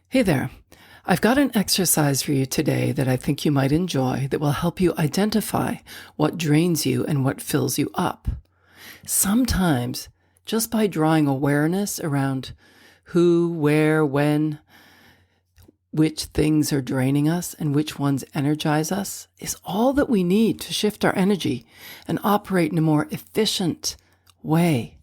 Hey there. I've got an exercise for you today that I think you might enjoy that will help you identify what drains you and what fills you up. Sometimes, just by drawing awareness around who, where, when, which things are draining us and which ones energize us, is all that we need to shift our energy and operate in a more efficient way.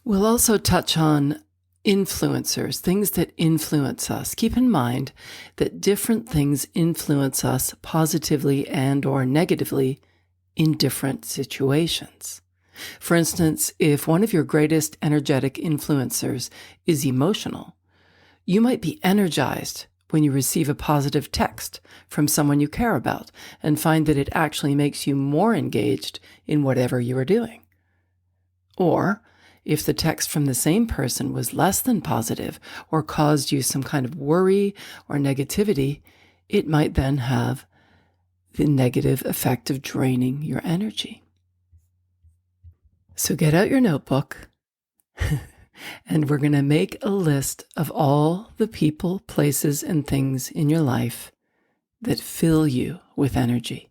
We'll also touch on influencers, things that influence us. Keep in mind that different things influence us positively and or negatively in different situations. For instance, if one of your greatest energetic influencers is emotional, you might be energized when you receive a positive text from someone you care about and find that it actually makes you more engaged in whatever you are doing. Or if the text from the same person was less than positive or caused you some kind of worry or negativity, it might then have the negative effect of draining your energy. So get out your notebook and we're going to make a list of all the people, places, and things in your life that fill you with energy.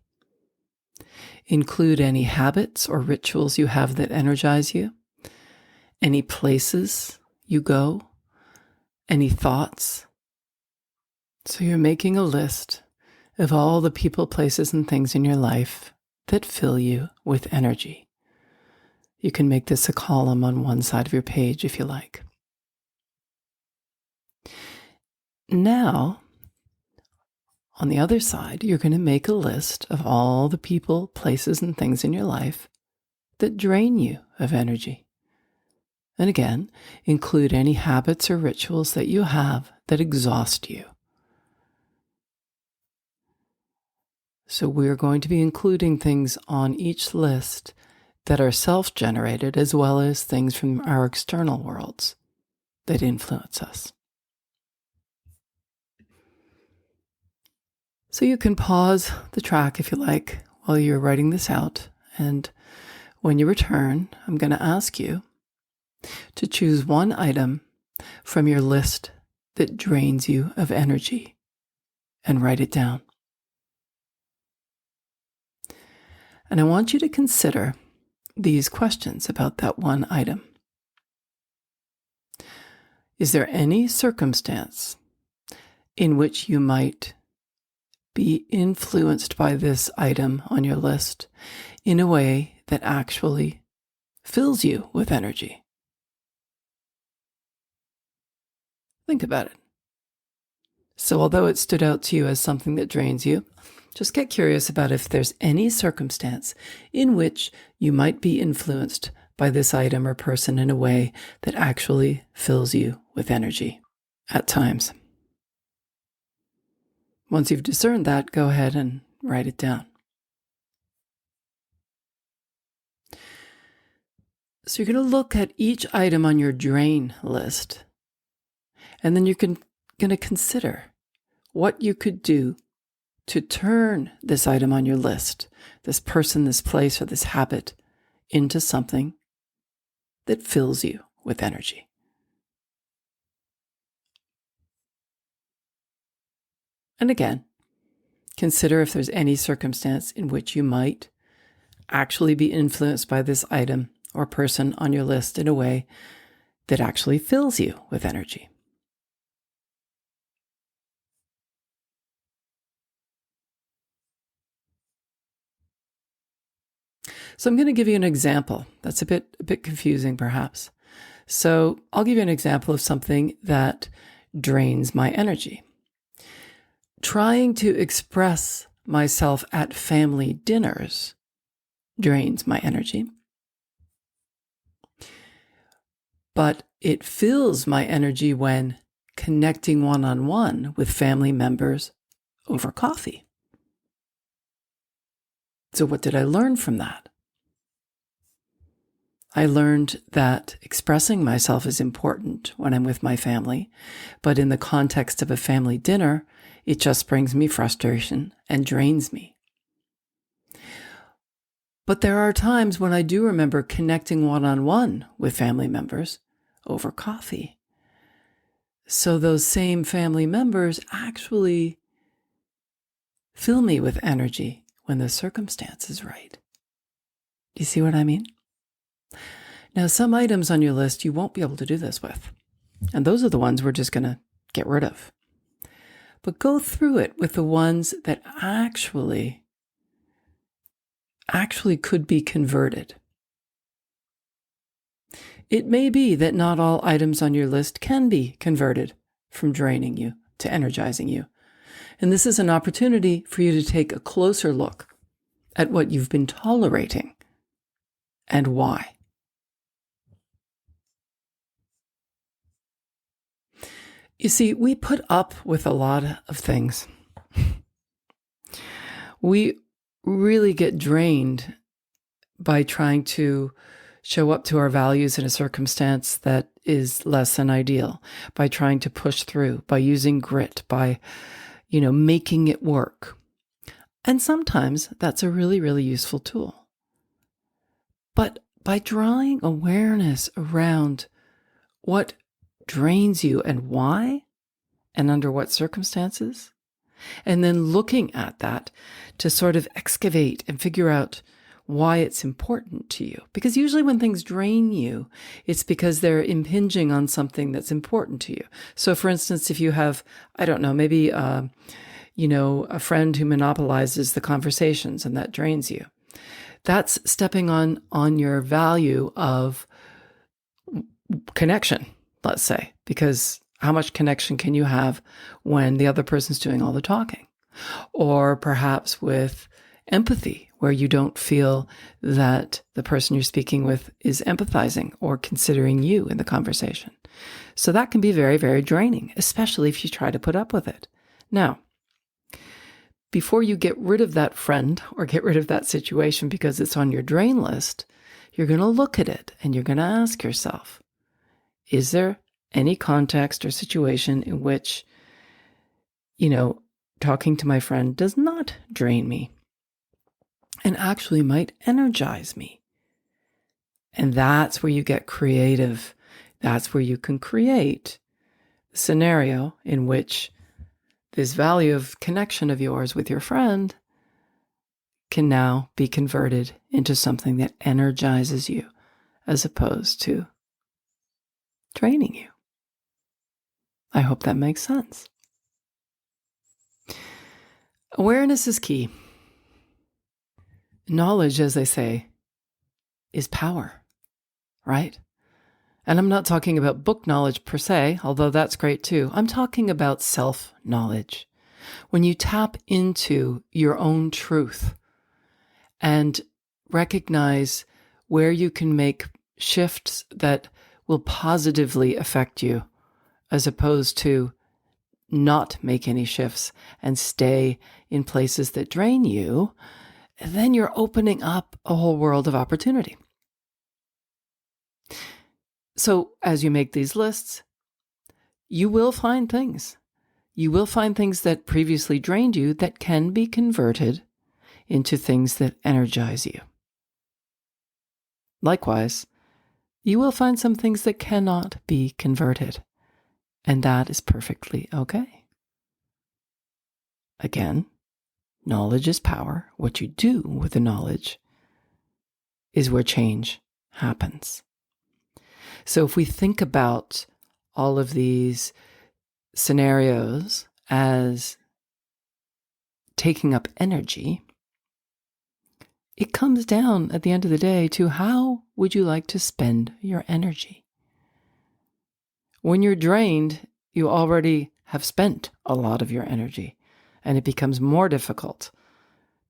Include any habits or rituals you have that energize you. Any places you go, any thoughts. So you're making a list of all the people, places, and things in your life that fill you with energy. You can make this a column on one side of your page if you like. Now, on the other side, you're going to make a list of all the people, places, and things in your life that drain you of energy. And again, include any habits or rituals that you have that exhaust you. So we're going to be including things on each list that are self-generated as well as things from our external worlds that influence us. So you can pause the track if you like while you're writing this out. And when you return, I'm going to ask you to choose one item from your list that drains you of energy and write it down. And I want you to consider these questions about that one item. Is there any circumstance in which you might be influenced by this item on your list in a way that actually fills you with energy? Think about it. So although it stood out to you as something that drains you, just get curious about if there's any circumstance in which you might be influenced by this item or person in a way that actually fills you with energy at times. Once you've discerned that, go ahead and write it down. So you're going to look at each item on your drain list, and then you're going to consider what you could do to turn this item on your list, this person, this place, or this habit, into something that fills you with energy. And again, consider if there's any circumstance in which you might actually be influenced by this item or person on your list in a way that actually fills you with energy. So I'm going to give you an example. That's a bit confusing, perhaps. So I'll give you an example of something that drains my energy. Trying to express myself at family dinners drains my energy. But it fills my energy when connecting one-on-one with family members over coffee. So what did I learn from that? I learned that expressing myself is important when I'm with my family, but in the context of a family dinner, it just brings me frustration and drains me. But there are times when I do remember connecting one-on-one with family members over coffee. So those same family members actually fill me with energy when the circumstance is right. Do you see what I mean? Now, some items on your list you won't be able to do this with. And those are the ones we're just going to get rid of. But go through it with the ones that actually could be converted. It may be that not all items on your list can be converted from draining you to energizing you. And this is an opportunity for you to take a closer look at what you've been tolerating and why. You see, we put up with a lot of things. We really get drained by trying to show up to our values in a circumstance that is less than ideal, by trying to push through, by using grit, by, making it work. And sometimes that's a really, really useful tool. But by drawing awareness around what drains you and why, and under what circumstances, and then looking at that to sort of excavate and figure out why it's important to you. Because usually when things drain you, it's because they're impinging on something that's important to you. So for instance, if you have, I don't know, maybe, a friend who monopolizes the conversations and that drains you, that's stepping on your value of connection, let's say, because how much connection can you have when the other person's doing all the talking? Or perhaps with empathy, where you don't feel that the person you're speaking with is empathizing or considering you in the conversation. So that can be very, very draining, especially if you try to put up with it. Now, before you get rid of that friend or get rid of that situation because it's on your drain list, you're going to look at it and you're going to ask yourself, is there any context or situation in which, talking to my friend does not drain me and actually might energize me? And that's where you get creative. That's where you can create a scenario in which this value of connection of yours with your friend can now be converted into something that energizes you as opposed to draining you. I hope that makes sense. Awareness is key. Knowledge, as they say, is power, right? And I'm not talking about book knowledge per se, although that's great too. I'm talking about self-knowledge. When you tap into your own truth and recognize where you can make shifts that will positively affect you, as opposed to not make any shifts and stay in places that drain you, then you're opening up a whole world of opportunity. So as you make these lists, you will find things. You will find things that previously drained you that can be converted into things that energize you. Likewise, you will find some things that cannot be converted, and that is perfectly okay. Again, knowledge is power. What you do with the knowledge is where change happens. So if we think about all of these scenarios as taking up energy, it comes down at the end of the day to how would you like to spend your energy? When you're drained, you already have spent a lot of your energy, and it becomes more difficult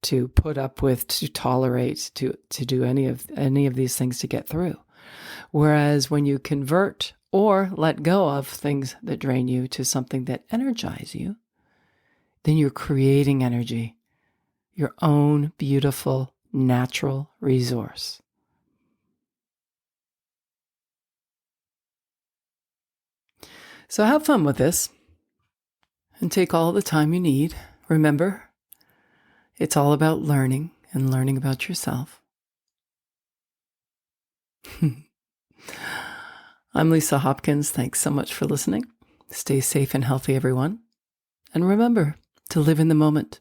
to put up with, to tolerate, to do any of these things to get through. Whereas when you convert or let go of things that drain you to something that energize you, then you're creating energy, your own beautiful natural resource. So have fun with this and take all the time you need. Remember, it's all about learning and learning about yourself. I'm Lisa Hopkins. Thanks so much for listening. Stay safe and healthy, everyone. And remember to live in the moment.